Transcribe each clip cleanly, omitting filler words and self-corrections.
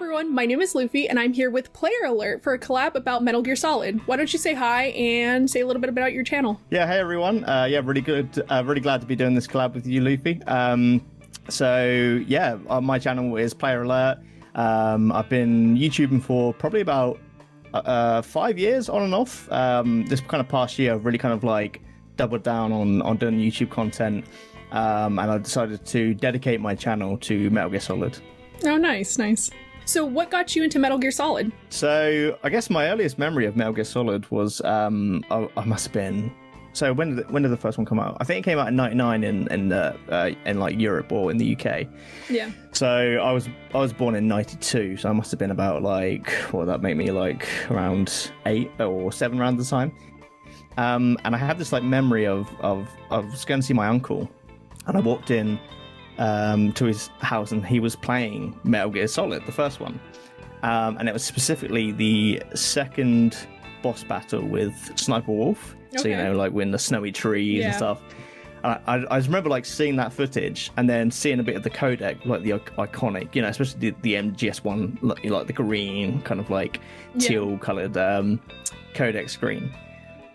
everyone, my name is Luffy, and I'm here with Player Alert for a collab about Metal Gear Solid. Why don't you say hi and say a little bit about your channel? Yeah, hey everyone. Really good. Really glad to be doing this collab with you, Luffy. My channel is Player Alert. I've been YouTubing for probably about 5 years on and off. This kind of past year, I've really kind of like doubled down on doing YouTube content, and I decided to dedicate my channel to Metal Gear Solid. Oh, nice. So what got you into Metal Gear Solid? So I guess my earliest memory of Metal Gear Solid was I must have been. So when did the first one come out? I think it came out in '99 in like Europe or in the UK. Yeah. So I was born in '92, so I must have been about like, what would that make me, like around 8 or 7 around the time. And I had this like memory of I was going to see my uncle, and I walked in to his house, and he was playing Metal Gear Solid, the first one, and it was specifically the second boss battle with Sniper Wolf. Okay. So like we're in the snowy trees and stuff. I just remember like seeing that footage and then seeing a bit of the codec, like the iconic, especially the MGS one, like the green kind of like teal coloured codec screen.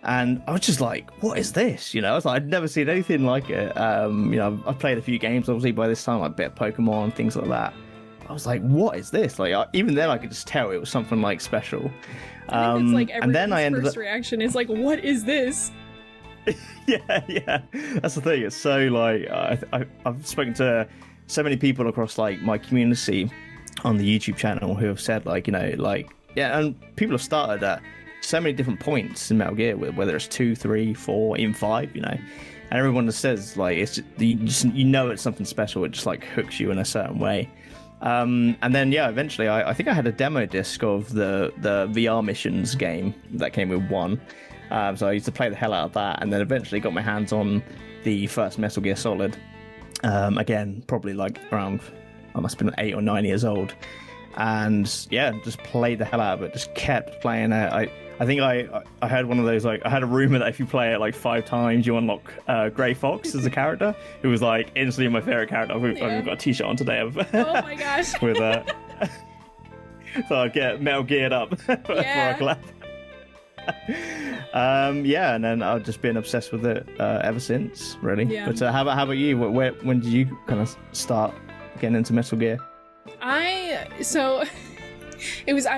And I was just like, what is this? I was like, I'd never seen anything like it. I've played a few games, obviously, by this time, like a bit of Pokemon, things like that. I was like, what is this? Like, even then, I could just tell it was something like special. I think it's like everyone's first reaction is like, what is this? yeah. That's the thing. It's so like, I've spoken to so many people across like my community on the YouTube channel who have said like, and people have started at so many different points in Metal Gear, whether it's 2, 3, 4, even 5, and everyone just says like it's just, it's something special. It just like hooks you in a certain way. And then eventually I think I had a demo disc of the VR missions game that came with 1. So I used to play the hell out of that, and then eventually got my hands on the first Metal Gear Solid. Again, probably like around, I must have been 8 or 9 years old. And just played the hell out of it, just kept playing it. I think I heard one of those, like, I had a rumor that if you play it like 5 times, you unlock Grey Fox as a character, who was like instantly my favorite character. I've got a t-shirt on today of oh my gosh. with so I'd get Metal Geared up for a collab. And then I've just been obsessed with it ever since, really. Yeah. But how about you? When did you kind of start getting into Metal Gear? I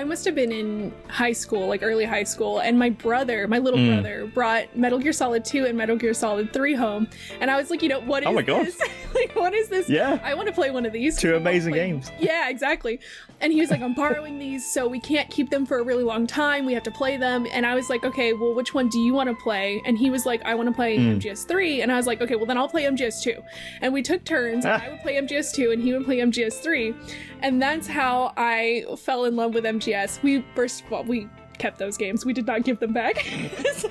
must have been in high school, like early high school, and my little brother brought Metal Gear Solid 2 and Metal Gear Solid 3 home, and I was like, what is this? Like, what is this? Yeah. I want to play one of these. 2 amazing games. Yeah, exactly. And he was like, I'm borrowing these, so we can't keep them for a really long time. We have to play them. And I was like, okay, well, which one do you want to play? And he was like, I want to play MGS3. And I was like, okay, well, then I'll play MGS2. And we took turns, and I would play MGS2, and he would play MGS3. And that's how I fell in love with MGS. We kept those games. We did not give them back. So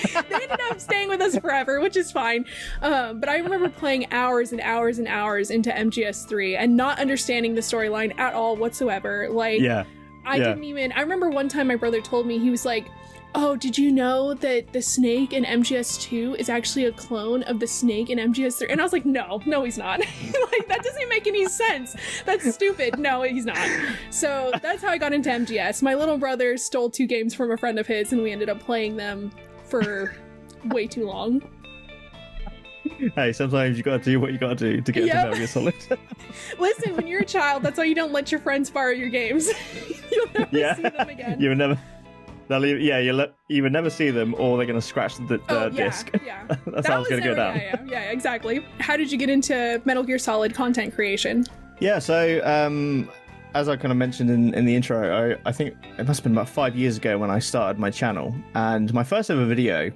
they ended up staying with us forever, which is fine. But I remember playing hours and hours and hours into MGS3 and not understanding the storyline at all whatsoever. Like, I remember one time my brother told me, he was like, oh, did you know that the snake in MGS2 is actually a clone of the snake in MGS3? And I was like, no, he's not. Like, that doesn't make any sense. That's stupid. No, he's not. So that's how I got into MGS. My little brother stole 2 games from a friend of his, and we ended up playing them for way too long. Hey, sometimes you gotta do what you gotta do to get to Metal Gear Solid. Listen, when you're a child, that's why you don't let your friends borrow your games. You'll never see them again. You would never see them, or they're going to scratch the disc. Yeah. That's how it's going to go down. Yeah, exactly. How did you get into Metal Gear Solid content creation? Yeah, so as I kind of mentioned in the intro, I think it must have been about 5 years ago when I started my channel. And my first ever video,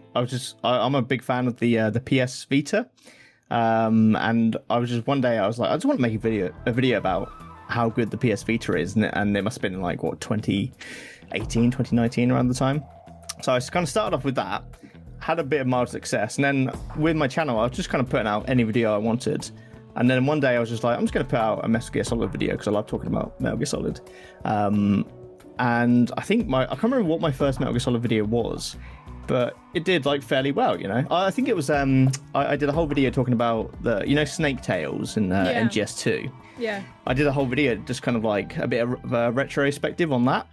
I'm a big fan of the PS Vita. And I was just, one day I was like, I just want to make a video about how good the PS Vita is. And it must have been in like, 2019, around the time. So I kind of started off with that, had a bit of mild success, and then with my channel I was just kind of putting out any video I wanted. And then one day I was just like, I'm just going to put out a Metal Gear Solid video because I love talking about Metal Gear Solid. and I think I can't remember what my first Metal Gear Solid video was, but it did like fairly well, you know. I think it was I did a whole video talking about the, you know, Snake Tales in MGS2. Yeah. I did a whole video just kind of like a bit of a retrospective on that.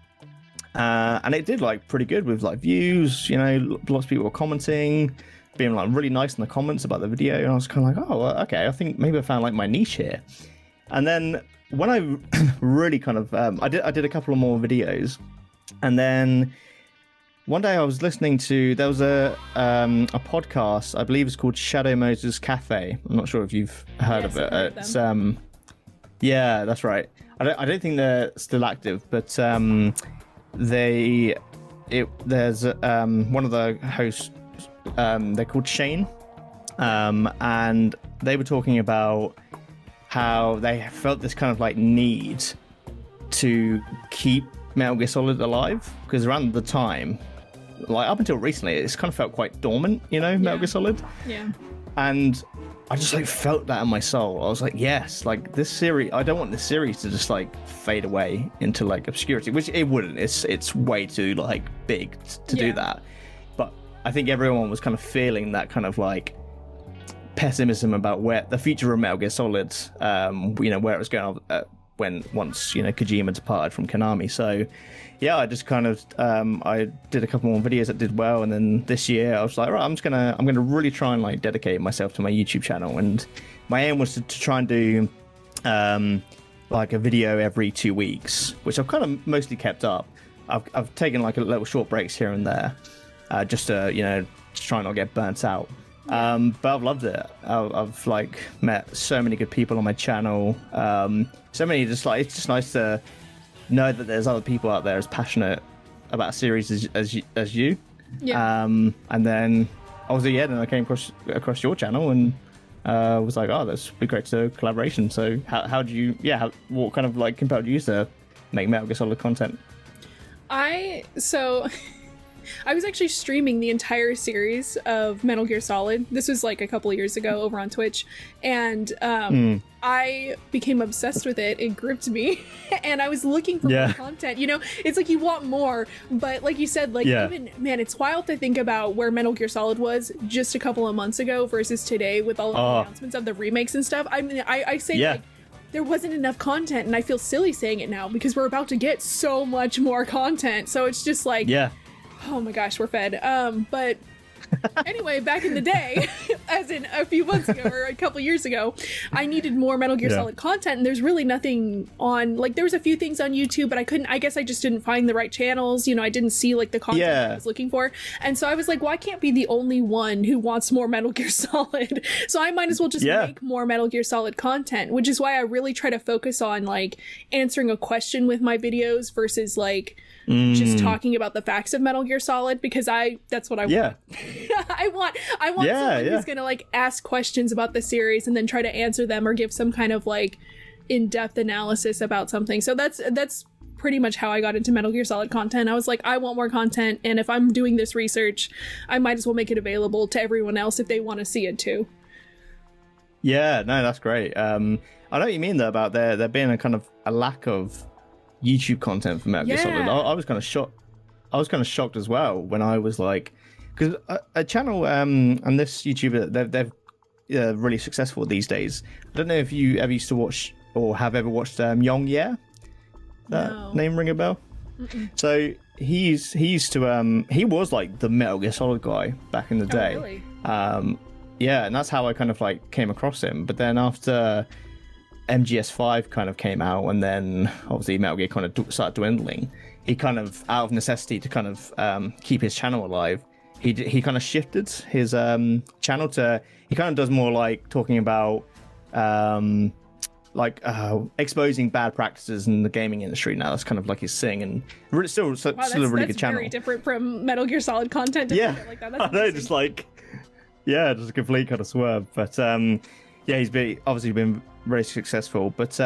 And it did like pretty good with like views, you know, lots of people were commenting, being like really nice in the comments about the video. And I was kind of like, oh, okay, I think maybe I found like my niche here. And then when I really kind of, I did a couple of more videos, and then one day I was listening to, there was a podcast, I believe it's called Shadow Moses Cafe. I'm not sure if you've heard of it. It's yeah, that's right. I don't think they're still active, but there's one of the hosts, they're called Shane, and they were talking about how they felt this kind of like need to keep Metal Gear Solid alive, because around the time, like up until recently, it's kind of felt quite dormant, you know, Metal Gear Solid. Yeah. And I just like felt that in my soul. I was like, yes, like this series, I don't want this series to just like fade away into like obscurity, which it wouldn't. It's way too like big to do that. But I think everyone was kind of feeling that kind of like pessimism about where the future of Metal Gear Solid, you know, where it was going once, you know, Kojima departed from Konami. So yeah, I just kind of I did a couple more videos that did well, and then this year I was like, right, I'm gonna really try and like dedicate myself to my YouTube channel, and my aim was to try and do like a video every 2 weeks, which I've kind of mostly kept up. I've taken like a little short breaks here and there, just to, you know, to try and not get burnt out. But I've loved it. I've like met so many good people on my channel. So many just like, it's just nice to know that there's other people out there as passionate about a series as you. Yeah. And then then I came across your channel and was like, oh, this would be great to collaboration. So how do you, what kind of like compelled you to make Metal Gear Solid content? I was actually streaming the entire series of Metal Gear Solid. This was like a couple of years ago over on Twitch, and I became obsessed with it. It gripped me, and I was looking for more content. You know, it's like you want more, but like you said, like even, man, it's wild to think about where Metal Gear Solid was just a couple of months ago versus today with all of the announcements of the remakes and stuff. I mean, I say like, there wasn't enough content, and I feel silly saying it now because we're about to get so much more content. So it's just like, oh my gosh, we're fed. But anyway, back in the day, as in a few months ago or a couple years ago, I needed more Metal Gear Solid content, and there's really nothing on, like, there was a few things on YouTube, but I guess I just didn't find the right channels. You know, I didn't see like the content I was looking for. And so I was like, well, I can't be the only one who wants more Metal Gear Solid. So I might as well just make more Metal Gear Solid content, which is why I really try to focus on like answering a question with my videos versus like just talking about the facts of Metal Gear Solid, because that's what I want. I want someone who's gonna like ask questions about the series and then try to answer them or give some kind of like in-depth analysis about something. So that's pretty much how I got into Metal Gear Solid content. I was like, I want more content, and if I'm doing this research, I might as well make it available to everyone else if they want to see it too. Yeah, no, that's great. I know what you mean though about there being a kind of a lack of YouTube content for Metal Gear Solid. I was kind of shocked. I was kind of shocked as well when I was like, because a channel and this YouTuber, they're really successful these days. I don't know if you ever used to watch or have ever watched Yong Yeah. That name ring a bell? Mm-mm. So he was like the Metal Gear Solid guy back in the day. Oh, really? And that's how I kind of like came across him. But then after MGS5 kind of came out, and then obviously Metal Gear kind of started dwindling, he kind of, out of necessity to kind of keep his channel alive, he kind of shifted his channel to, he kind of does more like talking about exposing bad practices in the gaming industry now. That's kind of like his thing, and still a really good channel. That's very different from Metal Gear Solid content. Like that. That's I know, just like, just a complete kind of swerve. But he's obviously been very successful. But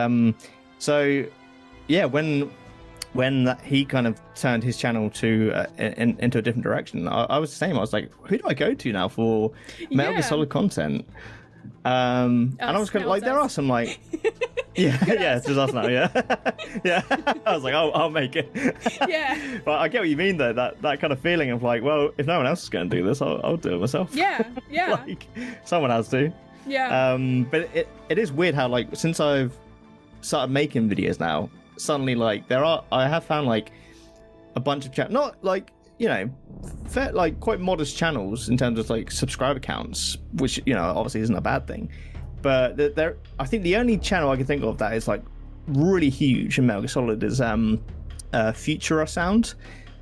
when he kind of turned his channel to into a different direction, I was the same. I was like, who do I go to now for Metal Gear Solid content? And I was kind of like, there are some like Yeah, yeah, it's just us now. Yeah, yeah. I was like, I'll make it. Yeah. But I get what you mean though. That kind of feeling of like, well, if no one else is going to do this, I'll do it myself. Yeah. Yeah. Like someone has to. Yeah. But it is weird how like since I've started making videos now, suddenly like I have found like a bunch of not like, you know, fair, like quite modest channels in terms of like subscriber counts, which, you know, obviously isn't a bad thing. But I think the only channel I can think of that is like really huge in Metal Gear Solid is Futura Sound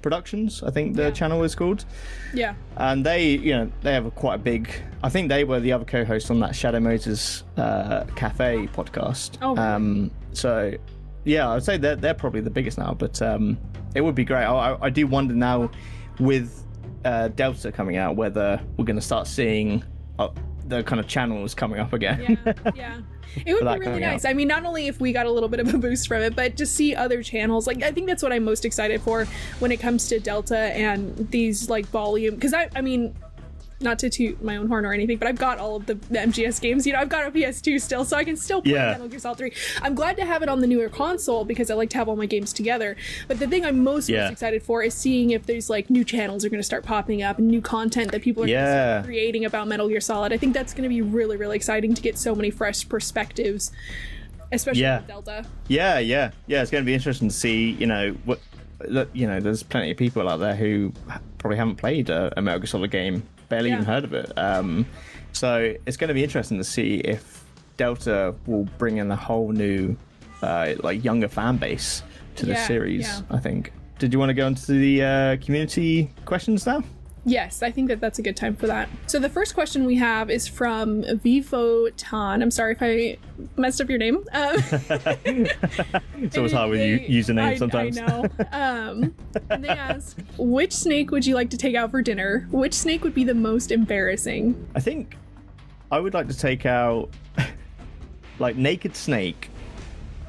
Productions, I think the channel is called. Yeah. And they have quite a big. I think they were the other co-host on that Shadow Motors Cafe podcast. Oh. Really? So yeah, I'd say they're probably the biggest now. But it would be great. I do wonder now with Delta coming out whether we're going to start seeing the kind of channels coming up again. Yeah. It would be really nice. I mean, not only if we got a little bit of a boost from it, but to see other channels. Like, I think that's what I'm most excited for when it comes to Delta and these like volume. Because I mean, not to toot my own horn or anything, but I've got all of the MGS games. You know, I've got a PS2 still, so I can still play Metal Gear Solid 3. I'm glad to have it on the newer console because I like to have all my games together. But the thing I'm most excited for is seeing if there's like new channels are going to start popping up and new content that people are going to start creating about Metal Gear Solid. I think that's going to be really, really exciting to get so many fresh perspectives, especially with Delta. Yeah. It's going to be interesting to see. You know, there's plenty of people out there who probably haven't played a Metal Gear Solid game. Barely even heard of it. So it's going to be interesting to see if Delta will bring in a whole new, like younger fan base to the series. I think. Did you want to go into the community questions now? Yes, I think that's a good time for that. So the first question we have is from Vivo Tan. I'm sorry if I messed up your name. It's always hard with usernames sometimes. I know. And they ask, which snake would you like to take out for dinner? Which snake would be the most embarrassing? I think I would like to take out like Naked Snake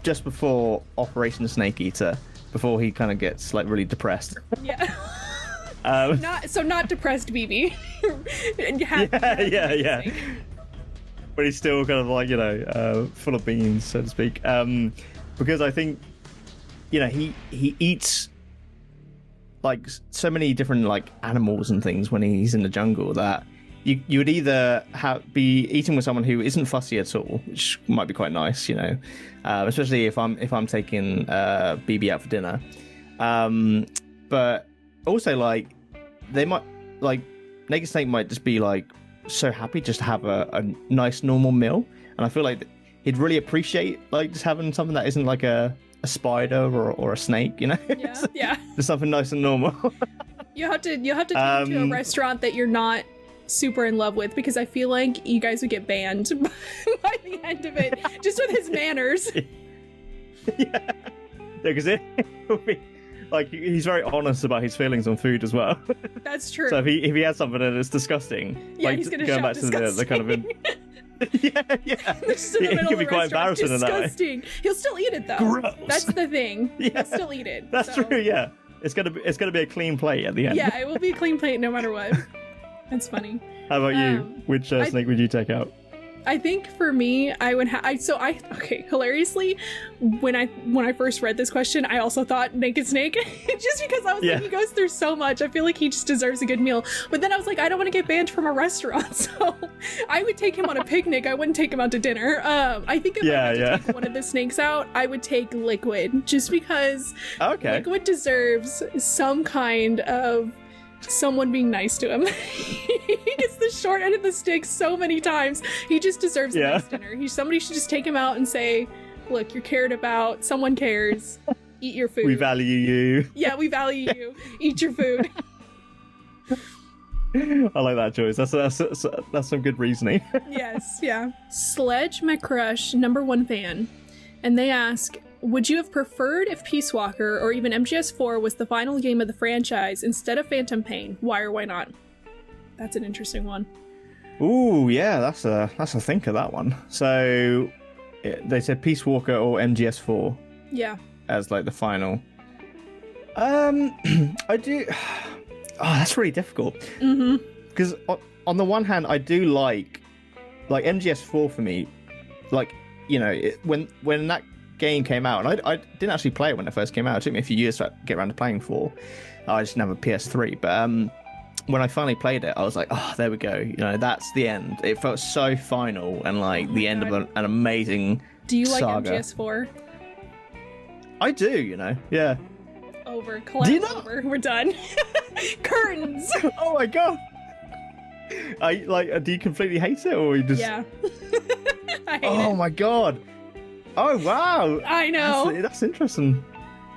just before Operation Snake Eater, before he kind of gets like really depressed. Yeah. Not depressed BB. Yeah. But he's still kind of like, you know, full of beans, so to speak. Because I think, you know, he eats like so many different like animals and things when he's in the jungle that you would either be eating with someone who isn't fussy at all, which might be quite nice, you know, especially if I'm taking BB out for dinner. But also, like, they might, like, Naked Snake might just be, like, so happy just to have a nice, normal meal. And I feel like he'd really appreciate, like, just having something that isn't, like, a spider or a snake, you know? Yeah. Just something nice and normal. You'll have to take him to a restaurant that you're not super in love with, because I feel like you guys would get banned by the end of it, just with his manners. Yeah, because it would be... Like, he's very honest about his feelings on food as well. That's true. So if he has something that is disgusting, like, he's gonna going back disgusting. to the kind of yeah. He could be quite embarrassing in that way. He'll still eat it though. Gross. That's the thing. Yeah. He'll still eat it. That's true. Yeah, it's gonna be a clean plate at the end. Yeah, it will be a clean plate no matter what. That's funny. How about you? Which snake would you take out? I think for me, I would hilariously, when I first read this question, I also thought Naked Snake, just because I was like, he goes through so much. I feel like he just deserves a good meal. But then I was like, I don't want to get banned from a restaurant, so I would take him on a picnic. I wouldn't take him out to dinner. I think if I had to take one of the snakes out, I would take Liquid, just because Liquid deserves some kind of someone being nice to him. He gets the short end of the stick so many times. He just deserves a nice dinner. Somebody should just take him out and say, look, you're cared about, someone cares, eat your food. We value you. Yeah, we value you. Eat your food. I like that choice. That's some good reasoning. Yes, yeah. Sledge McCrush, #1 fan. And they ask, would you have preferred if Peace Walker or even MGS4 was the final game of the franchise instead of Phantom Pain? Why or why not? That's an interesting one. Ooh, yeah, that's a thinker, that one. So they said Peace Walker or MGS4. Yeah. As like the final. I do. Oh, that's really difficult. Because on the one hand, I do like MGS4 for me. Like, when that game came out, and I didn't actually play it when it first came out. It took me a few years to get around to playing 4. I just didn't have a PS3, but when I finally played it, I was like, oh, there we go. That's the end. It felt so final and like the end of an amazing Do you like saga. MGS4? I do, yeah. Over. Collapse Do you not? over. We're done. Curtains. Oh my god. Do you completely hate it, or you just? Yeah. I hate Oh it. my god. Oh wow. I know. That's interesting.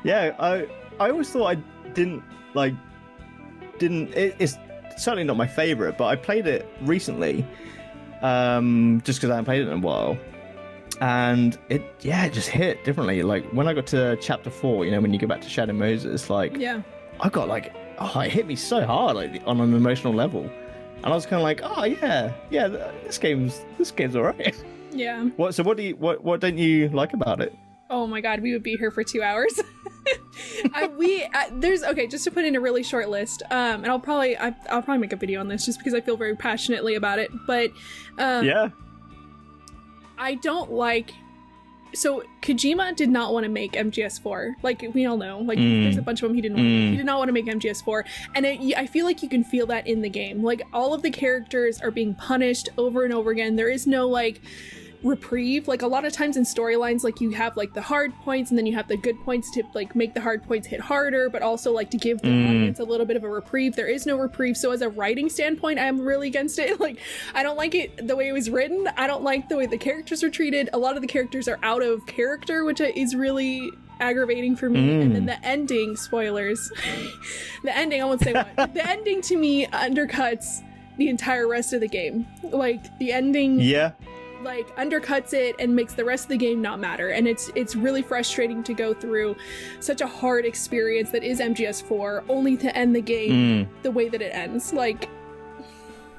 Yeah, I always thought I didn't. It's certainly not my favorite, but I played it recently, just because I haven't played it in a while, and it just hit differently. Like when I got to chapter 4, when you go back to Shadow Moses, Yeah. I got it hit me so hard, on an emotional level, and I was kind of like, oh yeah, this game's alright. Yeah. What don't you like about it? Oh my god, we would be here for 2 hours. Just to put in a really short list, and I'll probably make a video on this just because I feel very passionately about it. But Yeah. I don't like. So Kojima did not want to make MGS4. Like we all know, there's a bunch of them he didn't want to make. He did not want to make MGS4, and I feel like you can feel that in the game. Like all of the characters are being punished over and over again. There is no reprieve. Like a lot of times in storylines, you have the hard points and then you have the good points to make the hard points hit harder, but also to give the audience a little bit of a reprieve. There is no reprieve. So as a writing standpoint, I'm really against it. I don't like it the way it was written. I don't like the way the characters were treated. A lot of the characters are out of character, which is really aggravating for me. And then the ending, spoilers, the ending, I won't say what. The ending to me undercuts the entire rest of the game. The ending undercuts it and makes the rest of the game not matter, and it's really frustrating to go through such a hard experience that is MGS4 only to end the game the way that it ends. Wow,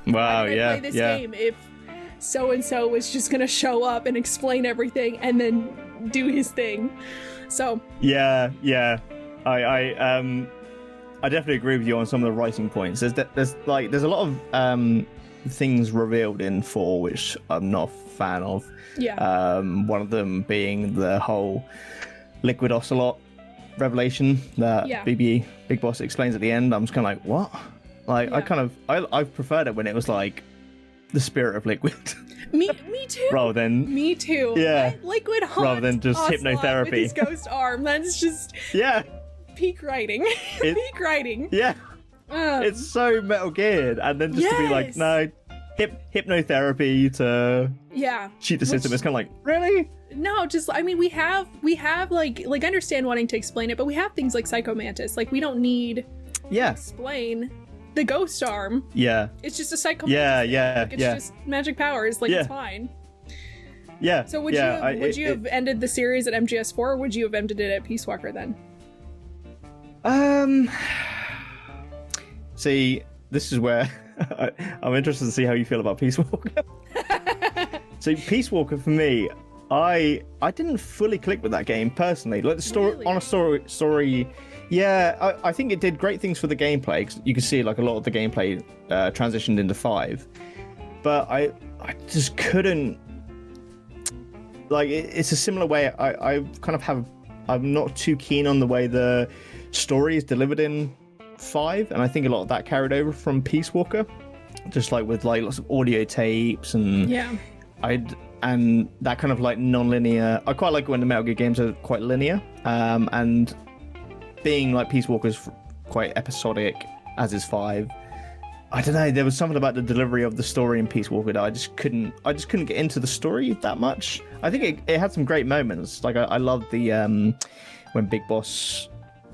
why did I play this game if so and so was just gonna show up and explain everything and then do his thing? So yeah, I definitely agree with you on some of the writing points. There's a lot of things revealed in 4 which I'm not a fan of. Yeah. One of them being the whole Liquid Ocelot revelation that Big Boss explains at the end. I'm just kind of like, what? I preferred it when it was the spirit of Liquid. Me too. Rather than me too. Yeah. Liquid haunts rather than just Ocelot hypnotherapy with his ghost arm. That's just peak writing. Peak writing. Yeah. It's so Metal Geared, and then just to be no, hypnotherapy to cheat the system. It's kind of really? No, just we have I understand wanting to explain it, but we have things like Psycho Mantis. We don't need to explain the ghost arm. Yeah. It's just a Psycho Mantis. It's just magic powers. It's fine. Yeah. So would you have ended the series at MGS4, or would you have ended it at Peace Walker then? See, this is where I'm interested to see how you feel about Peace Walker. So Peace Walker, for me, I didn't fully click with that game personally. The story, really? On a story, yeah, I think it did great things for the gameplay. 'Cause you can see a lot of the gameplay transitioned into 5, but I just couldn't. It's a similar way. I'm not too keen on the way the story is delivered in 5, and I think a lot of that carried over from Peace Walker, just with lots of audio tapes and and that kind of non-linear. I quite like when the Metal Gear games are quite linear, and being Peace Walker's quite episodic, as is 5. I don't know, there was something about the delivery of the story in Peace Walker that I just couldn't get into the story that much. I think it had some great moments. I love the when Big Boss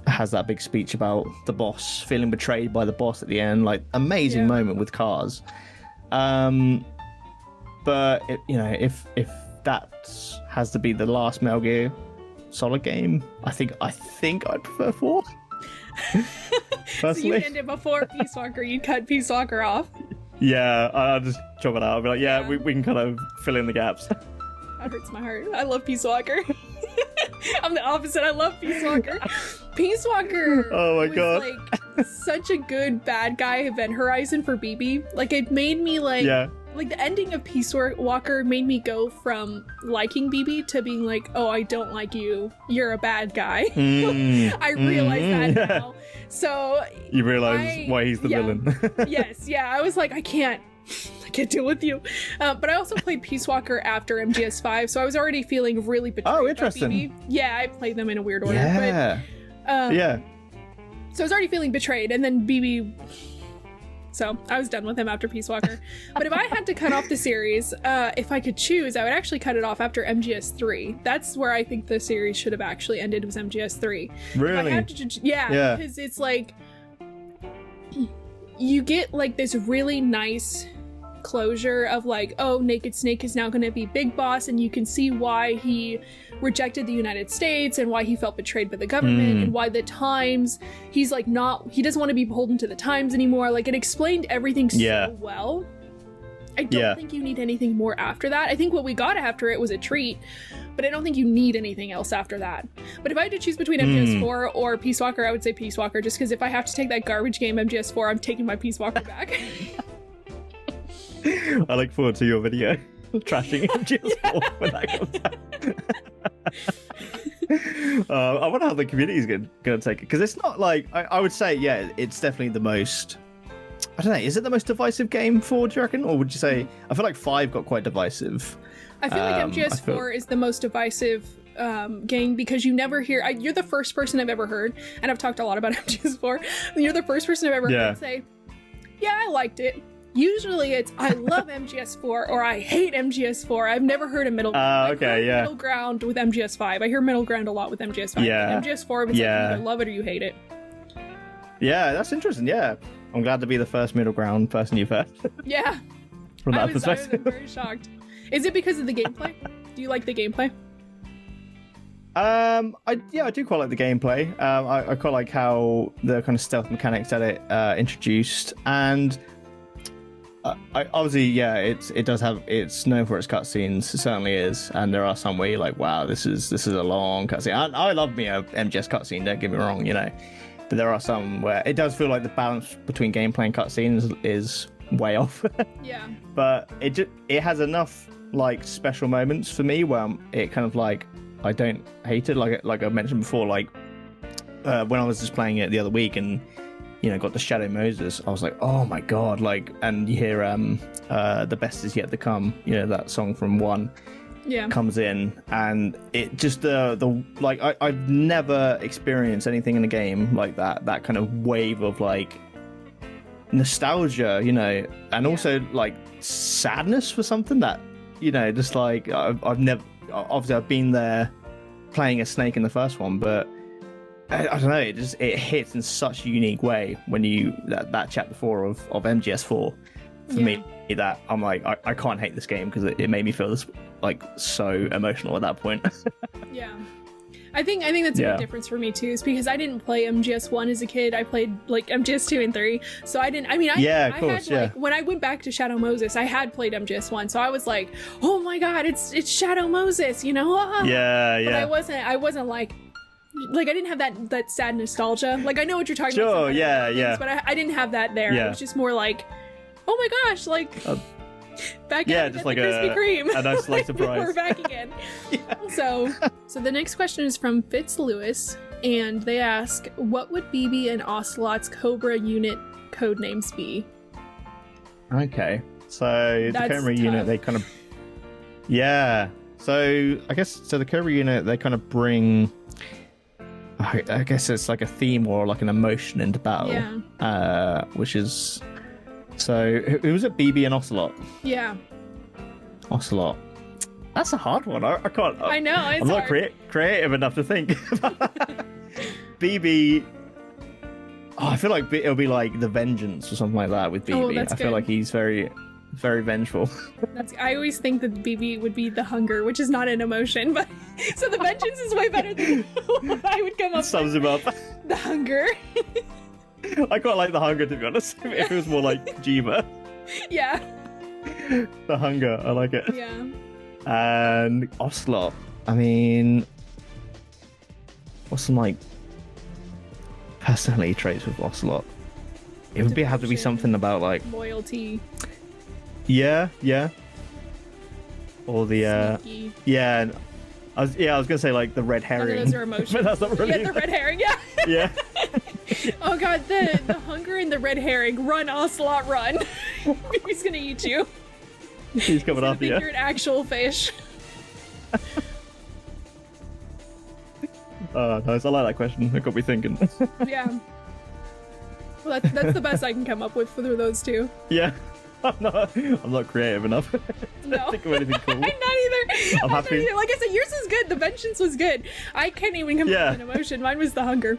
has that big speech about the boss feeling betrayed by the boss at the end. Amazing moment with cars. But if that has to be the last Metal Gear Solid game, I think I'd prefer 4. So you ended before Peace Walker, you cut Peace Walker off. Yeah, I'll just chop it out. I'll be like, we can kind of fill in the gaps. That hurts my heart. I love Peace Walker. I'm the opposite. I love Peace Walker. Peace Walker. Oh my god. Such a good bad guy Event Horizon for BB. It made me like the ending of Peace Walker made me go from liking BB to being like, oh, I don't like you. You're a bad guy. I realize that now. So you realize why he's the villain. Yes, yeah. I was like, I can't deal with you. But I also played Peace Walker after MGS5, so I was already feeling really betrayed. Oh, interesting. By BB. Yeah, I played them in a weird order. Yeah. But, yeah. So I was already feeling betrayed, and then BB. So I was done with him after Peace Walker. But if I had to cut off the series, if I could choose, I would actually cut it off after MGS3. That's where I think the series should have actually ended, was MGS3. Really? Yeah, because it's like you get like this really nice closure of like, oh, Naked Snake is now going to be Big Boss, and you can see why he rejected the United States and why he felt betrayed by the government and why the times, he's like he doesn't want to be beholden to the times anymore. Like, it explained everything so well. I don't think you need anything more after that. I think what we got after it was a treat, but I don't think you need anything else after that. But if I had to choose between MGS4 or Peace Walker, I would say Peace Walker, just because if I have to take that garbage game MGS4, I'm taking my Peace Walker back. I look forward to your video trashing MGS4 when that comes out. I wonder how the community is going to take it, because it's not like I would say, yeah, it's definitely the most. I don't know. Is it the most divisive game for? Do you reckon, or would you say? I feel like 5 got quite divisive. I feel like MGS4 is the most divisive game, because you never hear. You're the first person I've ever heard, and I've talked a lot about MGS4. You're the first person I've ever heard say, "Yeah, I liked it." Usually it's, I love MGS4 or I hate MGS4. I've never heard a middle ground. Middle ground with MGS5. I hear middle ground a lot with MGS5. Yeah. MGS4, it's like you either love it or you hate it. Yeah, that's interesting. Yeah. I'm glad to be the first middle ground person you've heard. Yeah. From that perspective. I was very shocked. Is it because of the gameplay? Do you like the gameplay? I do quite like the gameplay. I quite like how the kind of stealth mechanics that it introduced, and it's known for its cutscenes. It certainly is, and there are some where you're like, wow, this is a long cutscene. I love me a MGS cutscene, don't get me wrong, but there are some where it does feel like the balance between gameplay and cutscenes is way off. Yeah. But it has enough like special moments for me where it kind of like, I don't hate it, like I mentioned before, like when I was just playing it the other week and got the Shadow Moses, I was like, oh my god, like, and you hear The Best Is Yet to Come, that song from 1 comes in, and it just I've never experienced anything in a game like that kind of wave of like nostalgia, and also like sadness for something that just like I've never, obviously I've been there playing as Snake in the first one, but I don't know, it hits in such a unique way when that chapter 4 of MGS4 for me, that I'm like, I can't hate this game because it made me feel this like so emotional at that point. Yeah, I think that's a big difference for me too, is because I didn't play MGS1 as a kid. I played like MGS2 and 3, so I didn't. I mean, when I went back to Shadow Moses, I had played MGS1, so I was like, oh my god, it's Shadow Moses, But I wasn't like I didn't have that sad nostalgia. Like, I know what you're talking about. Sure, yeah. But I didn't have that there. Yeah. It was just more like, oh my gosh, like back at just the like Krispy Kreme. A nice light surprise. We're back again. So the next question is from Fitz Lewis, and they ask, what would BB and Ocelot's Cobra unit code names be? Okay, so the Cobra unit, they kind of so I guess the Cobra unit, they kind of bring, I guess it's like a theme or like an emotion into battle, which is, so who was it, BB and Ocelot? Yeah. Ocelot. That's a hard one. I can't. I know, I'm not creative enough to think. BB. Oh, I feel like it'll be like the Vengeance or something like that with BB. I feel like he's very, very vengeful. I always think that BB would be the Hunger, which is not an emotion, but so the Vengeance is way better than what I would come up with. Sums him up. The Hunger. I quite like the Hunger, to be honest. If it was more like Jiva. Yeah. The Hunger, I like it. Yeah. And Ocelot, I mean, what's some like personality traits with Ocelot? It would have to be something about like loyalty. Yeah, yeah. Or the Sneaky. yeah. I was gonna say like the red None of herring. those are emotions. But that's not really. Yeah, the red herring. Yeah. Yeah. Oh god, the hunger and the red herring. Run, Ocelot, run. He's gonna eat you. He's coming after Think you. you're an actual fish. Oh, nice. I like that question. It got me thinking. Yeah. Well, that's the best I can come up with for those two. Yeah. I'm not creative enough. No. Think of anything cool. I'm not either. I'm happy. Not either. Like I said, yours is good. The vengeance was good. I can't even come up with an emotion. Mine was the hunger.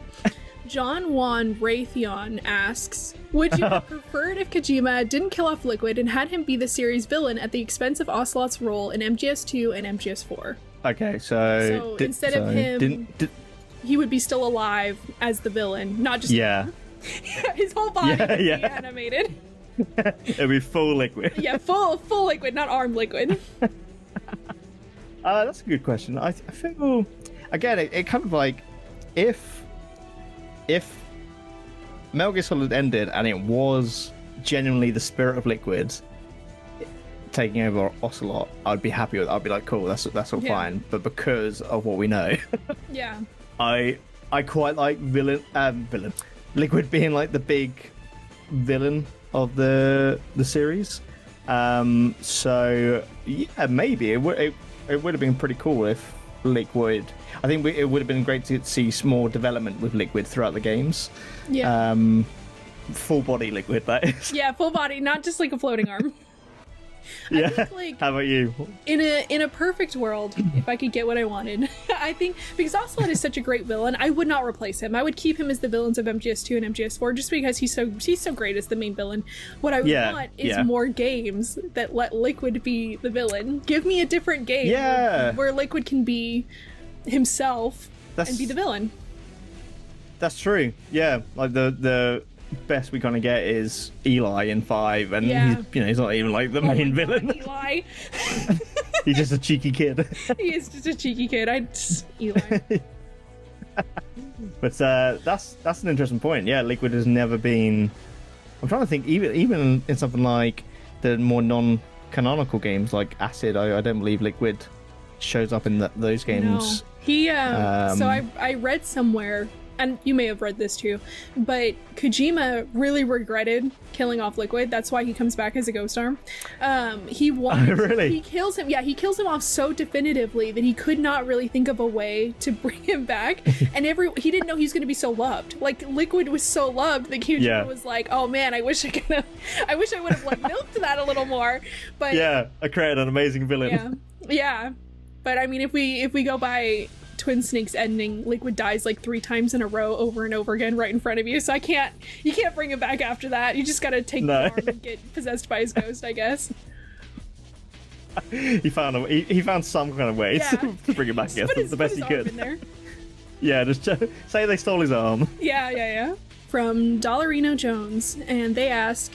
John Juan Raytheon asks, would you have preferred if Kojima didn't kill off Liquid and had him be the series villain at the expense of Ocelot's role in MGS2 and MGS4? Okay, so instead of him, he would be still alive as the villain, not just his whole body would be animated. It'd be full Liquid. Yeah, full Liquid, not armed Liquid. That's a good question. I feel again it kind of like if Metal Gear Solid ended and it was genuinely the spirit of Liquid taking over Ocelot, I'd be happy with it. I'd be like, cool, that's all fine. But because of what we know, I quite like villain Liquid being like the big villain of the series. So yeah, maybe it would have been pretty cool if Liquid. I think it would have been great to see more development with Liquid throughout the games. Yeah. Full body Liquid, that is. Yeah, full body, not just like a floating arm. Yeah. I think, like, how about you? In a perfect world, if I could get what I wanted, I think because Ocelot is such a great villain, I would not replace him. I would keep him as the villains of MGS2 and MGS4 just because he's so great as the main villain. What I would want is more games that let Liquid be the villain. Give me a different game where Liquid can be himself and be the villain. That's true. Yeah, like the best we kind of get is Eli in 5, and he's not even like the main villain. Eli. He's just a cheeky kid. He is just a cheeky kid. Eli. But that's an interesting point. Yeah, Liquid has never been. I'm trying to think. Even in something like the more non-canonical games like Acid, I don't believe Liquid shows up in those games. No. He so I read somewhere, and you may have read this too, but Kojima really regretted killing off Liquid. That's why he comes back as a ghost arm. He wanted really? He kills him. Yeah, he kills him off so definitively that he could not really think of a way to bring him back. And he didn't know he was going to be so loved. Like Liquid was so loved that Kojima was like, "Oh man, I wish I would have like milked that a little more." But I created an amazing villain. Yeah. But I mean, if we go by Twin Snake's ending, Liquid dies like 3 times in a row over and over again right in front of you, so you can't bring him back after that. You just gotta take the arm and get possessed by his ghost, I guess. He found some kind of way to bring him back again. The best he could. In there. Yeah, just say they stole his arm. Yeah. From Dollarino Jones, and they ask,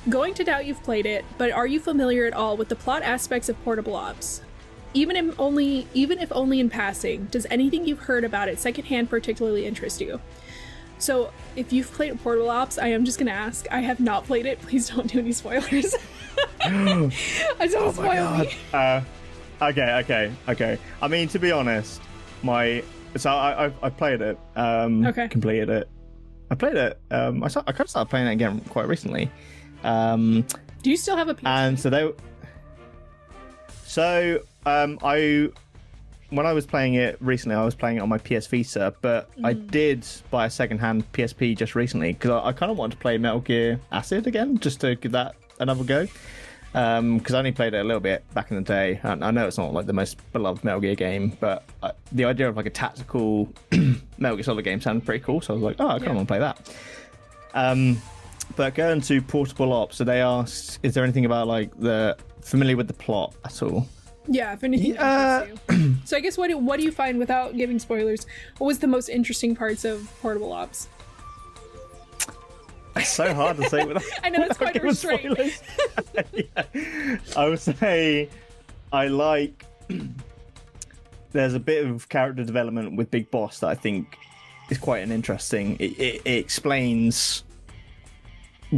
going to doubt you've played it, but are you familiar at all with the plot aspects of Portable Ops? Even if only in passing, does anything you've heard about it secondhand particularly interest you? So, if you've played Portable Ops, I am just gonna ask. I have not played it. Please don't do any spoilers. I don't spoil me. Okay. I mean, to be honest, I played it. Completed it. I played it. I kind of started playing it again quite recently. Do you still have a PC? And when I was playing it recently, I was playing it on my PS Vita, but I did buy a second-hand PSP just recently because I kind of wanted to play Metal Gear Acid again, just to give that another go. Because I only played it a little bit back in the day. And I know it's not like the most beloved Metal Gear game, but the idea of like a tactical Metal Gear Solid game sounded pretty cool. So I was like, I kind of want to play that. But going to Portable Ops, so they asked, is there anything about like familiar with the plot at all? Yeah, if anything interests you. So I guess what do you find, without giving spoilers, what was the most interesting parts of Portable Ops? It's so hard to say without I know, it's quite a restraint. I would say I like there's a bit of character development with Big Boss that I think is quite an interesting. It explains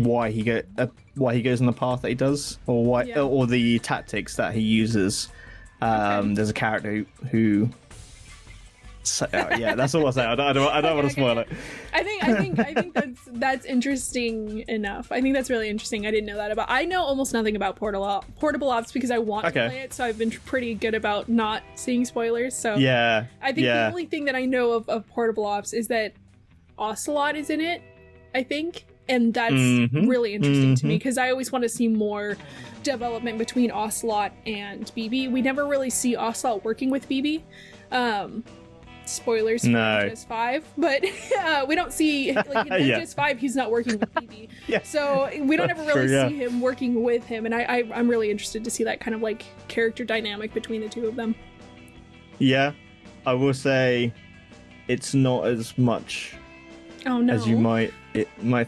why he goes on the path that he does, or why, or the tactics that he uses. There's a character who. So, yeah, that's all I say. I don't want to spoil it. I think that's interesting enough. I think that's really interesting. I didn't know that about. I know almost nothing about Portable Ops because I want to play it, so I've been pretty good about not seeing spoilers. So yeah, I think the only thing that I know of Portable Ops is that Ocelot is in it, I think, and that's really interesting to me because I always want to see more development between Ocelot and BB. We never really see Ocelot working with BB. Spoilers for MGS5, but we don't see, like, in MGS5 he's not working with BB. So we don't ever really see him working with him, and I'm really interested to see that kind of like character dynamic between the two of them. Yeah, I will say it's not as much as you might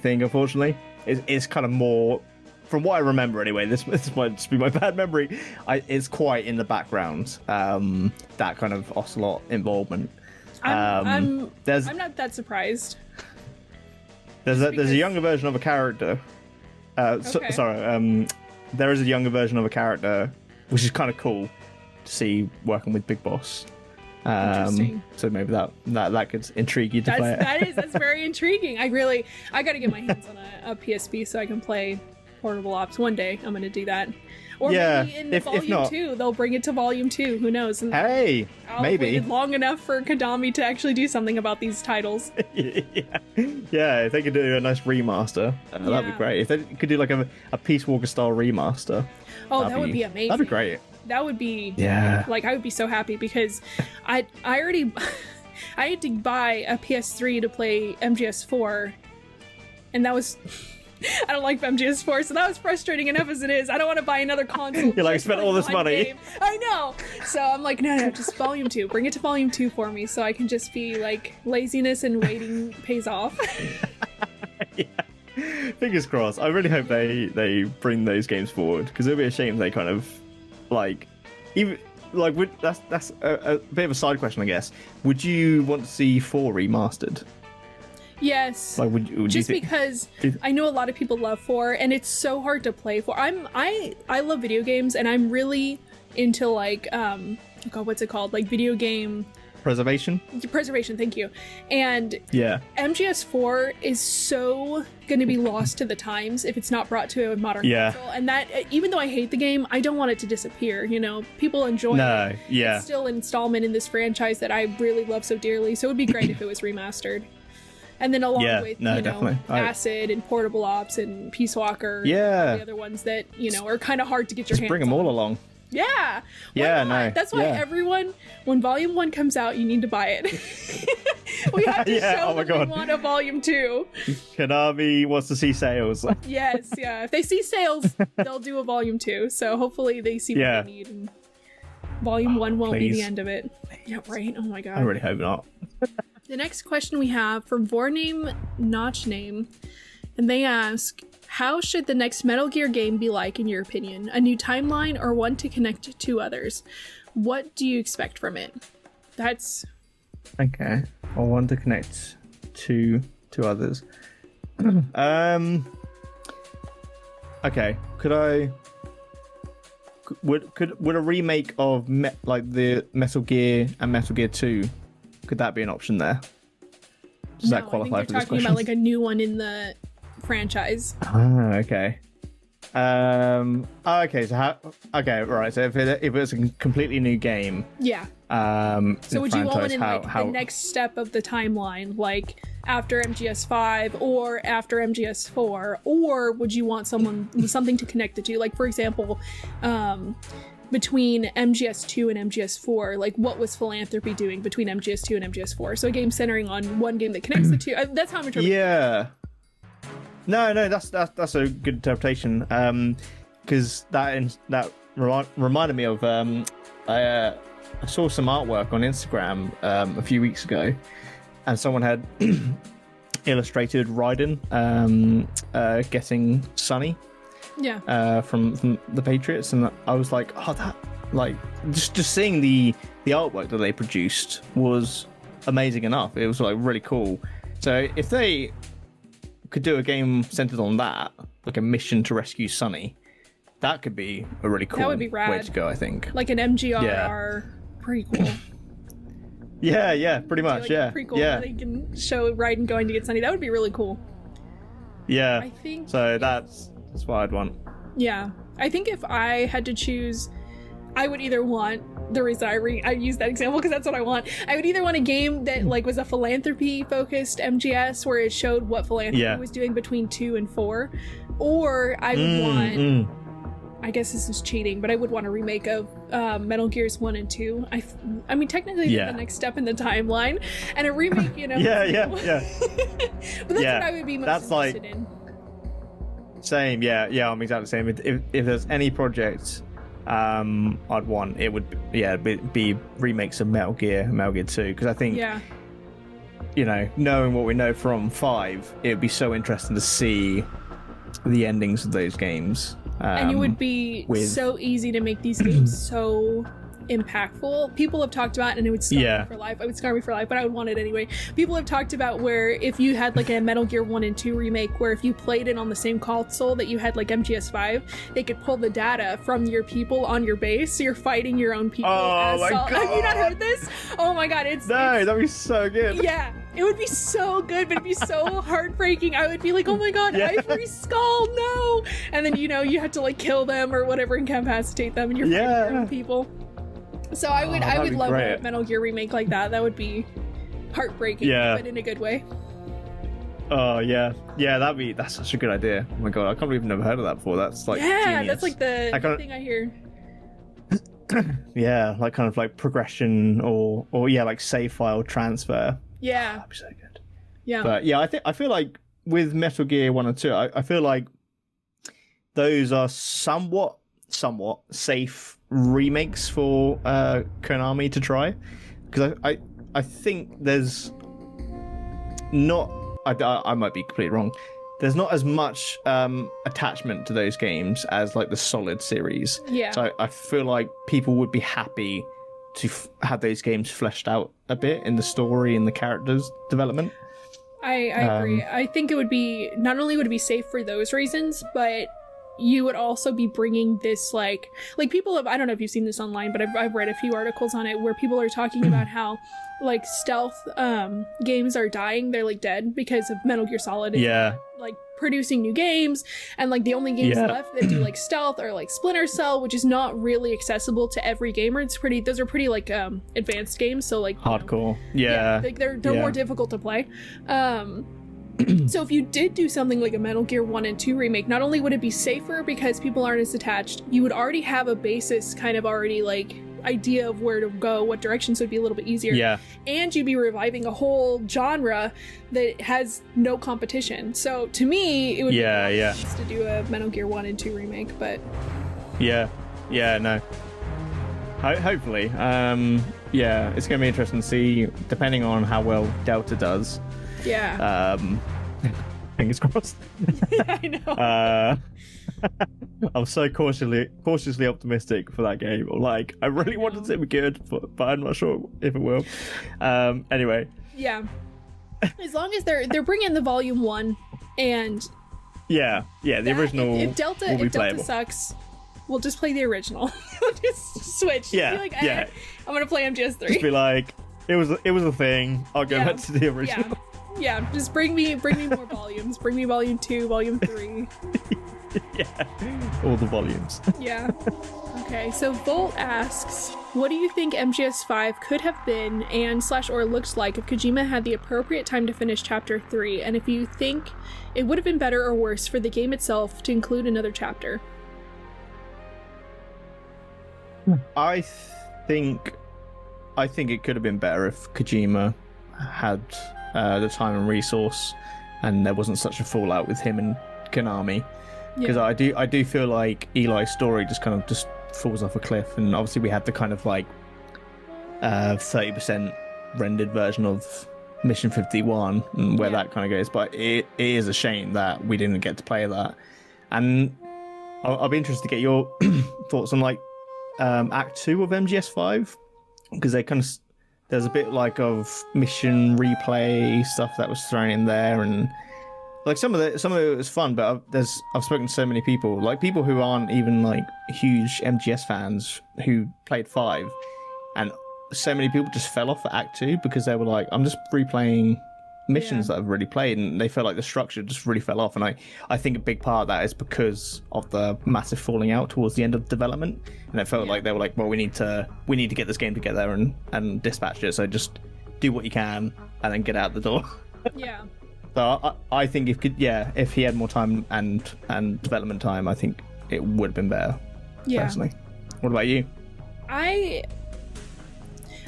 think, unfortunately. It's kind of more, from what I remember anyway, this might just be my bad memory, it's quite in the background, that kind of Ocelot involvement. I'm not that surprised. There's a younger version of a character. There is a younger version of a character, which is kind of cool to see working with Big Boss. So maybe that could intrigue you to play it. That's very intriguing. I got to get my hands on a PSP so I can play Portable Ops one day. I'm going to do that. Or maybe in Volume 2, they'll bring it to Volume 2. Who knows? And maybe. Waited long enough for Konami to actually do something about these titles. Yeah, if they could do a nice remaster, that'd be great. If they could do like a Peace Walker style remaster. Oh, that would be amazing. That'd be great. That would be like, I would be so happy because I had to buy a PS3 to play MGS4, and that was I don't like MGS4, so that was frustrating enough as it is. I don't want to buy another console. You like spent all this money. Game. I know. So I'm like, no, just Volume 2. Bring it to Volume 2 for me so I can just be like, laziness and waiting pays off. Fingers crossed. I really hope they bring those games forward, because it would be a shame if they kind of like, even like, that's a bit of a side question, I guess. Would you want to see 4 remastered? Yes. Like, would just you because I know a lot of people love 4, and it's so hard to play 4. I love video games, and I'm really into like what's it called? Like video game preservation, thank you. And MGS4 is so going to be lost to the times if it's not brought to a modern console. And that, even though I hate the game, I don't want it to disappear. You know, people enjoy it. It's still an installment in this franchise that I really love so dearly. So it would be great if it was remastered. And then along with, Acid and Portable Ops and Peace Walker and all the other ones that, are kind of hard to get your hands on. Bring them all along. Yeah. That's why everyone, when Volume 1 comes out, you need to buy it. We have to show that we want a Volume 2. Konami wants to see sales. Yes, yeah. If they see sales, they'll do a Volume 2. So hopefully they see what they need. And Volume 1 won't be the end of it. Yeah, right? Oh my god. I really hope not. The next question we have from Vorname Notchname, and they ask, how should the next Metal Gear game be like in your opinion? A new timeline or one to connect to others? What do you expect from it? That's... Okay. Or one to connect to others. Okay. Would a remake of like the Metal Gear and Metal Gear 2, could that be an option there? Does that qualify for this question? I think they're talking about like a new one in the franchise. Ah, okay. Okay, so how... Okay, right, so if it's a completely new game... Yeah. So would you want one in the next step of the timeline, like after MGS5 or after MGS4, or would you want something to connect it to? Like, for example, between MGS2 and MGS4, like what was Philanthropy doing between MGS2 and MGS4? So a game centering on one game that connects the two. That's how I'm interpreting it. Yeah. No, that's a good interpretation. Because that reminded me of I saw some artwork on Instagram a few weeks ago, and someone had illustrated Raiden getting Sunny. Yeah. From the Patriots, and I was like, oh, that, like, just seeing the artwork that they produced was amazing enough. It was like really cool. So if they could do a game centered on that, like a mission to rescue Sunny. That could be a really cool would be rad. way to go, I think. Like an MGRR prequel. Yeah, pretty much, like yeah. A prequel yeah. where they can show Raiden going to get Sunny. That would be really cool. Yeah. I think so. That's what I'd want. Yeah, I think if I had to choose, I would either want the reason I use that example because that's what I want. I would either want a game that like was a philanthropy focused MGS where it showed what philanthropy was doing between 2 and 4, or I would want. I guess this is cheating, but I would want a remake of Metal Gears 1 and 2. I mean, technically, the next step in the timeline, and a remake, you know. yeah. But that's what I would be most interested in. Same, yeah. I'm exactly the same. If there's any project I'd want, it would be remakes of Metal Gear 2, because I think you know, knowing what we know from 5, it would be so interesting to see the endings of those games. And it would be so easy to make these games so impactful. People have talked about, and it would scar me for life. It would scar me for life, but I would want it anyway. People have talked about where if you had like a Metal Gear 1 and 2 remake, where if you played it on the same console that you had like MGS5, they could pull the data from your people on your base, so you're fighting your own people. Oh my god! Have you not heard this? Oh my god! That'd be so good. Yeah. It would be so good, but it'd be so heartbreaking. I would be like, oh my god, Ivory Skull, no! And then, you know, you have to like kill them or whatever, incapacitate them, and you're fighting your own people. So I would love a Metal Gear remake like that. That would be heartbreaking, but in a good way. Oh yeah, that's such a good idea. Oh my god, I can't believe I've never heard of that before. That's like genius. That's like the thing I hear. Yeah, like kind of like progression or like save file transfer. Yeah, that'd be so good. Yeah, but yeah, I feel like with Metal Gear 1 and 2, I feel like those are somewhat safe remakes for Konami to try, because I think there's not. I might be completely wrong. There's not as much attachment to those games as like the Solid series. Yeah. So I feel like people would be happy to have those games fleshed out a bit in the story and the characters development. I agree. I think it would be, not only would it be safe for those reasons, but you would also be bringing this like people have, I don't know if you've seen this online, but I've read a few articles on it where people are talking about how like stealth games are dying. They're like dead because of Metal Gear Solid. Like producing new games, and like the only games left that do like stealth are like Splinter Cell, which is not really accessible to every gamer. Those are pretty like advanced games, so like hardcore. Like they're more difficult to play. So if you did do something like a Metal Gear 1 and 2 remake, not only would it be safer because people aren't as attached, you would already have a basis kind of already like idea of where to go, what direction, so it'd be a little bit easier. Yeah. And you'd be reviving a whole genre that has no competition. So to me, it would be nice to do a Metal Gear 1 and 2 remake, but no. Hopefully. It's going to be interesting to see, depending on how well Delta does. Yeah. Fingers crossed. Yeah, I know. I'm so cautiously optimistic for that game. Like, I really want it to be good, but I'm not sure if it will. Anyway. Yeah. As long as they're bringing the Volume 1, and the original. If Delta sucks, we'll just play the original. We'll just switch. Yeah. Be like, I'm gonna play MGS3. Just be like, it was a thing. I'll go back to the original. Yeah. Just bring me more volumes. Bring me Volume 2, Volume 3. All the volumes. Yeah. Okay, so Volt asks, what do you think MGS5 could have been and / or looked like if Kojima had the appropriate time to finish Chapter 3, and if you think it would have been better or worse for the game itself to include another chapter? I think it could have been better if Kojima had the time and resource, and there wasn't such a fallout with him and Konami. Because I do feel like Eli's story just falls off a cliff, and obviously we had the kind of like 30% rendered version of Mission 51 and where that kind of goes. But it is a shame that we didn't get to play that, and I'll be interested to get your thoughts on like Act 2 of MGS5, because there's a bit like of mission replay stuff that was thrown in there, and like some of it was fun, but I've spoken to so many people, like people who aren't even like huge MGS fans who played 5, and so many people just fell off at Act 2 because they were like, I'm just replaying missions that I've already played, and they felt like the structure just really fell off. And I think a big part of that is because of the massive falling out towards the end of development, and it felt like they were like, well, we need to get this game together and dispatch it, so just do what you can and then get out the door. Yeah. So I think if he had more time and development time, I think it would have been better. Yeah. Personally. What about you?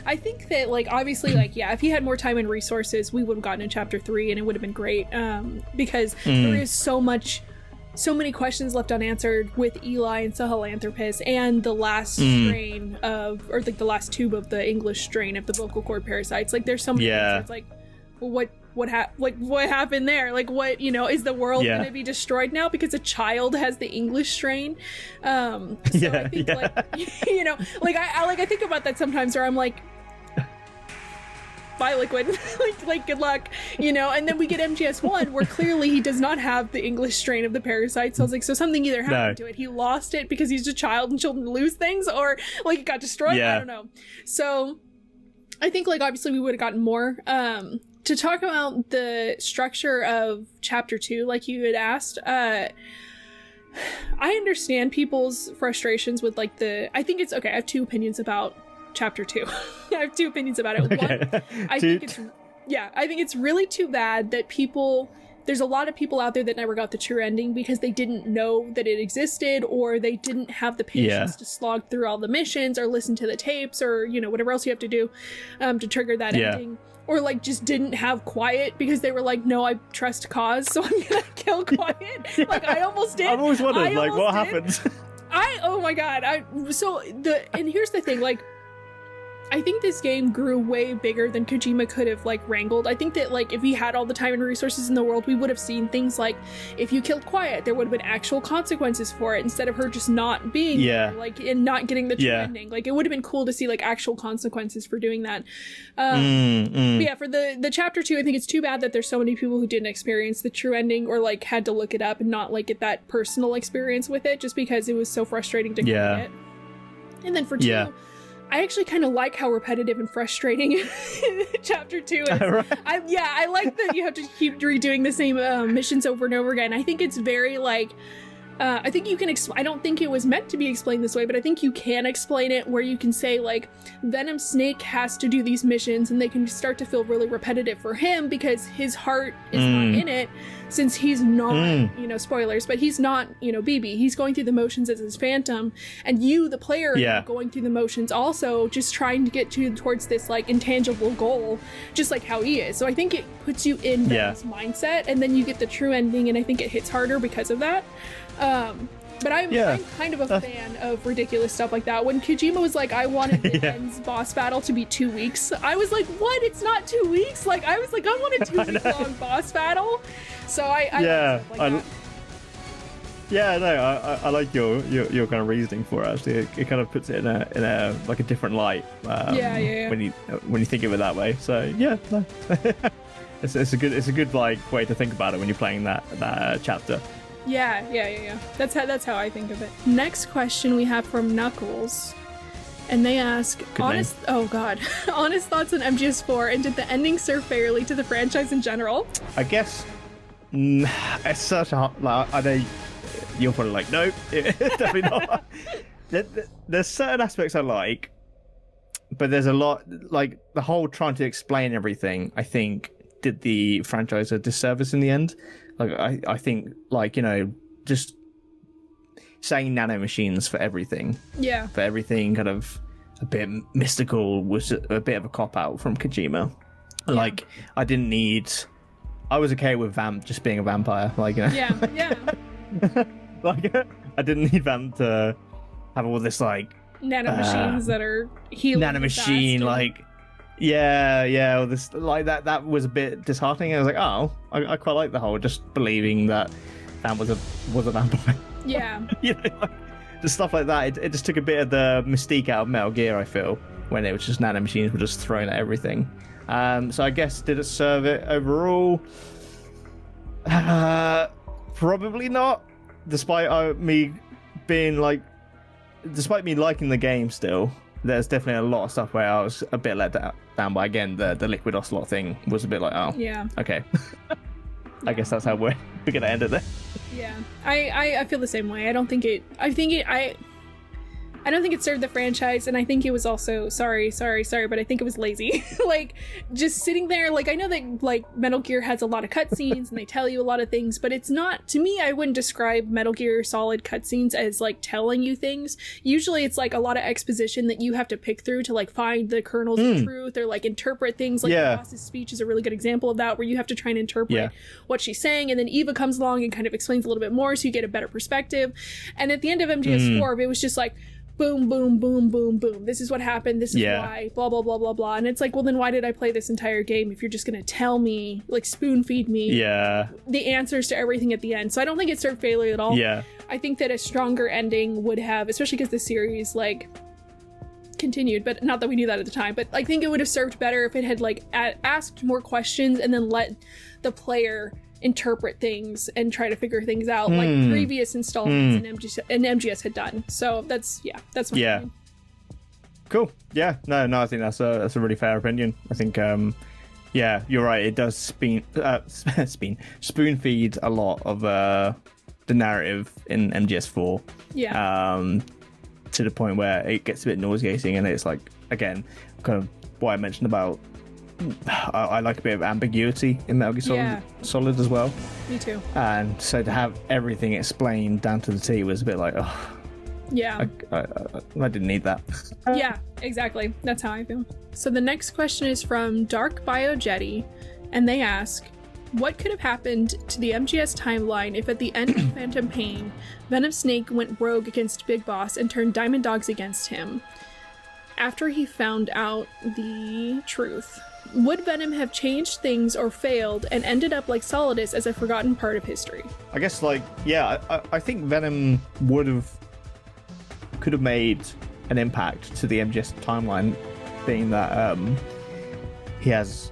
I think that, like, obviously, like, yeah, if he had more time and resources, we would have gotten in Chapter 3, and it would have been great, because there is so many questions left unanswered with Eli and Sahelanthropus, and the last strain of, or like the last tube of the English strain of the vocal cord parasites. Like, there's so many answers, like, well, what happened there? Like, what, is the world going to be destroyed now because a child has the English strain? I think, like, I think about that sometimes, where I'm like, bye, Liquid. like good luck, and then we get MGS1 where clearly he does not have the English strain of the parasite. So I was like, so something either happened to it. He lost it because he's a child and children lose things, or like it got destroyed. I don't know. So I think, like, obviously we would have gotten more. To talk about the structure of Chapter 2, like you had asked, I understand people's frustrations with, like, I think it's okay. I have 2 opinions about Chapter 2. I have 2 opinions about it. Okay. One, I think it's really too bad that there's a lot of people out there that never got the true ending because they didn't know that it existed, or they didn't have the patience to slog through all the missions or listen to the tapes, or, whatever else you have to do to trigger that ending. Or, like, just didn't have Quiet because they were like, no, I trust Cause, so I'm gonna kill Quiet. Like, I almost did. I've always wondered, like, what happens? Oh my god. And here's the thing, like, I think this game grew way bigger than Kojima could have, like, wrangled. I think that, like, if he had all the time and resources in the world, we would have seen things like, if you killed Quiet, there would have been actual consequences for it, instead of her just not being there, like, and not getting the true ending. Like, it would have been cool to see, like, actual consequences for doing that. But yeah, for the Chapter 2, I think it's too bad that there's so many people who didn't experience the true ending, or, like, had to look it up and not, like, get that personal experience with it, just because it was so frustrating to complete it. And then for 2... I actually kind of like how repetitive and frustrating Chapter 2 is. Right. I like that you have to keep redoing the same missions over and over again. I think it's very, like, I think you can I don't think it was meant to be explained this way, but I think you can explain it where you can say, like, Venom Snake has to do these missions, and they can start to feel really repetitive for him because his heart is not in it, since he's not, spoilers, but he's not, BB. He's going through the motions as his Phantom, and you, the player, are going through the motions also, just trying to get towards this, like, intangible goal, just like how he is. So I think it puts you in Venom's mindset, and then you get the true ending, and I think it hits harder because of that. But I'm kind of a fan of ridiculous stuff like that. When Kojima was like, I wanted the Ends boss battle to be 2 weeks, I was like, what? It's not 2 weeks? Like, I was like, I want a 2-week long boss battle. So I like stuff like that. Yeah, no, I like your kind of reasoning for it. Actually, it kind of puts it in a like a different light. When you think of it that way. So yeah, no. it's a good like way to think about it when you're playing that chapter. Yeah. That's how I think of it. Next question we have from Knuckles, and they ask, honest thoughts on MGS4, and did the ending serve fairly to the franchise in general? I guess it's such a like, I know you're probably like, nope, definitely not. There's certain aspects I like, but there's a lot, like the whole trying to explain everything, I think did the franchise a disservice in the end. Like, I think, like, just saying nanomachines for everything. Yeah. For everything kind of a bit mystical was a bit of a cop-out from Kojima. Yeah. Like, I was okay with Vamp just being a vampire. Like, Yeah. Like, I didn't need Vamp to have all this, like... nanomachines that are healing. Nanomachine, like... Yeah, this like that was a bit disheartening. I was like, oh, I quite like the whole just believing that Vamp was a vampire. Yeah. Like, just stuff like that. It just took a bit of the mystique out of Metal Gear, I feel, when it was just nanomachines were just thrown at everything. So I guess, did it serve it overall? Probably not. Despite me liking the game still, there's definitely a lot of stuff where I was a bit let down by. Again, the liquid ocelot thing was a bit like, oh, Yeah. okay. I guess that's how we're gonna end it there. Yeah. I feel the same way. I don't think it served the franchise, and I think it was also sorry, but I think it was lazy. Like, just sitting there, like, I know that, like, Metal Gear has a lot of cutscenes and they tell you a lot of things, but it's not, to me, I wouldn't describe Metal Gear Solid cutscenes as, like, telling you things. Usually it's, like, a lot of exposition that you have to pick through to, like, find the kernels of truth, or, like, interpret things. Like, the boss's speech is a really good example of that, where you have to try and interpret what she's saying, and then Eva comes along and kind of explains a little bit more, so you get a better perspective. And at the end of MGS4, it was just like, boom, boom, boom, boom, boom. This is what happened. This is why. Blah, blah, blah, blah, blah. And it's like, well, then why did I play this entire game if you're just going to tell me, like, spoon feed me the answers to everything at the end? So I don't think it served failure at all. Yeah. I think that a stronger ending would have, especially because the series, like, continued, but not that we knew that at the time, but I think it would have served better if it had, like, asked more questions and then let the player interpret things and try to figure things out like previous installments in MGS had done. So that's my opinion. Cool. Yeah. No, I think that's a really fair opinion. I think you're right. It does spoon feed a lot of the narrative in MGS4. Yeah. To the point where it gets a bit nauseating, and it's like, again, kind of what I mentioned about I like a bit of ambiguity in Metal Gear Solid as well. Me too. And so to have everything explained down to the T was a bit like, oh, yeah, I didn't need that. Yeah, exactly. That's how I feel. So the next question is from Dark Bio Jetty, and they ask, what could have happened to the MGS timeline if at the end of Phantom Pain, Venom Snake went rogue against Big Boss and turned Diamond Dogs against him? After he found out the truth, would Venom have changed things or failed and ended up like Solidus as a forgotten part of history? I guess, like, I think Venom could have made an impact to the MGS timeline, being that he has,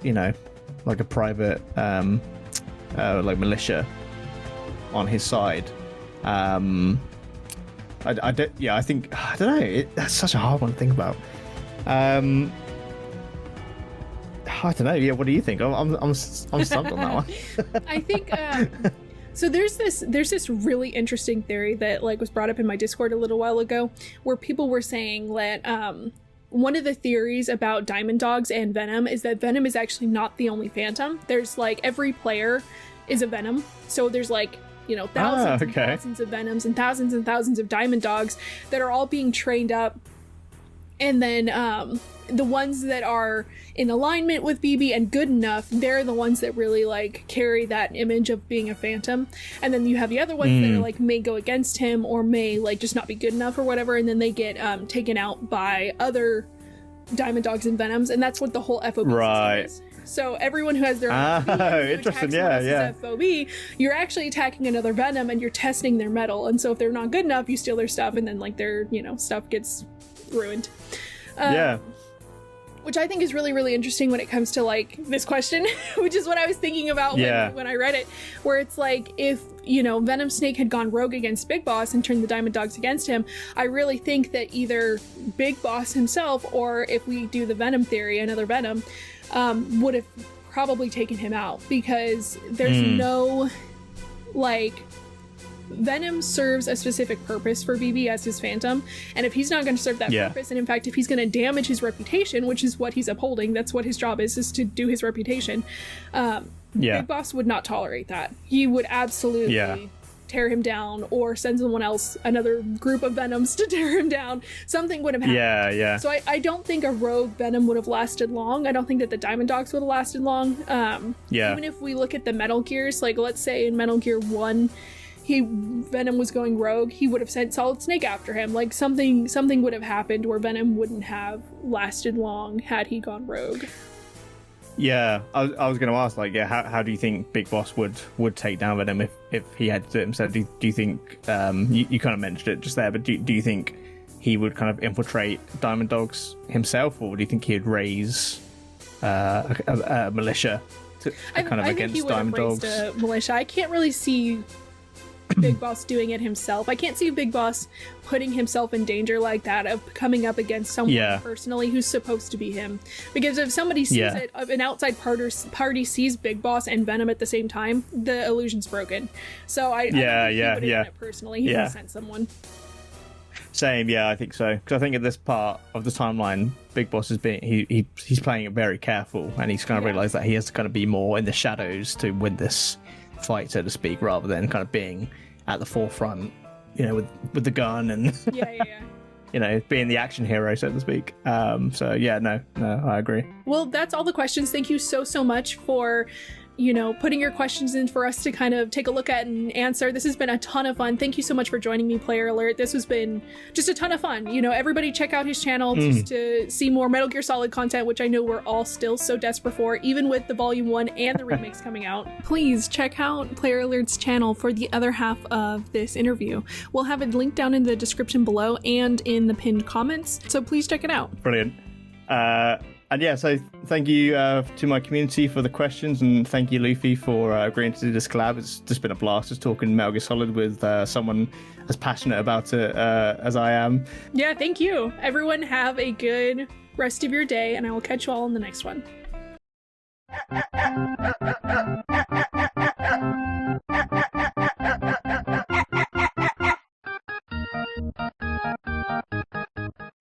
like a private like militia on his side. I don't know. That's such a hard one to think about. I don't know. Yeah, what do you think? I'm stumped on that one. I think so. There's this really interesting theory that, like, was brought up in my Discord a little while ago, where people were saying that one of the theories about Diamond Dogs and Venom is that Venom is actually not the only Phantom. There's, like, every player is a Venom, so there's, like, thousands and thousands of Venoms and thousands of Diamond Dogs that are all being trained up. And then the ones that are in alignment with BB and good enough, they're the ones that really, like, carry that image of being a Phantom. And then you have the other ones that are, like, may go against him or may, like, just not be good enough or whatever, and then they get taken out by other Diamond Dogs and Venoms, and that's what the whole FOB system is. So everyone who has their own interesting, FOB, you're actually attacking another Venom and you're testing their mettle. And so if they're not good enough, you steal their stuff, and then, like, their stuff gets ruined. Which I think is really, really interesting when it comes to, like, this question, which is what I was thinking about when I read it, where it's like, if, Venom Snake had gone rogue against Big Boss and turned the Diamond Dogs against him, I really think that either Big Boss himself, or if we do the Venom theory, another Venom, would have probably taken him out, because there's no, like, Venom serves a specific purpose for BB as his Phantom, and if he's not going to serve that purpose, and in fact if he's going to damage his reputation, which is what he's upholding, that's what his job is to do his reputation, Big Boss would not tolerate that. He would absolutely tear him down, or send someone else, another group of Venoms to tear him down. Something would have happened. So I don't think a rogue Venom would have lasted long. I don't think that the Diamond Dogs would have lasted long. Even if we look at the Metal Gears, like, let's say in Metal Gear 1, Venom was going rogue, he would have sent Solid Snake after him. Like, something would have happened where Venom wouldn't have lasted long had he gone rogue. Yeah, I was going to ask, like, how do you think Big Boss would take down Venom if he had to do it himself? Do you think, you kind of mentioned it just there, but do you think he would kind of infiltrate Diamond Dogs himself, or do you think he'd raise a militia kind of I think against he would have Diamond raised Dogs. a militia. I can't really see Big Boss doing it himself. I can't see Big Boss putting himself in danger like that of coming up against someone personally who's supposed to be him. Because if somebody sees it, an outside party sees Big Boss and Venom at the same time, the illusion's broken. So I don't think he would have done it personally. He would have sent someone. Same, I think so. Because I think at this part of the timeline, Big Boss is he's playing it very careful, and he's kind of realised that he has to kind of be more in the shadows to win this fight, so to speak, rather than kind of being at the forefront, with the gun and being the action hero, so to speak. No, I agree. Well, that's all the questions. Thank you so much for putting your questions in for us to kind of take a look at and answer. This has been a ton of fun. Thank you so much for joining me, Player Alert. This has been just a ton of fun. Everybody check out his channel just to see more Metal Gear Solid content, which I know we're all still so desperate for, even with the Volume 1 and the remakes coming out. Please check out Player Alert's channel for the other half of this interview. We'll have it linked down in the description below and in the pinned comments, so please check it out. Brilliant. So thank you to my community for the questions, and thank you, Luffy, for agreeing to do this collab. It's just been a blast just talking Metal Gear Solid with someone as passionate about it as I am. Yeah, thank you. Everyone have a good rest of your day, and I will catch you all in the next one.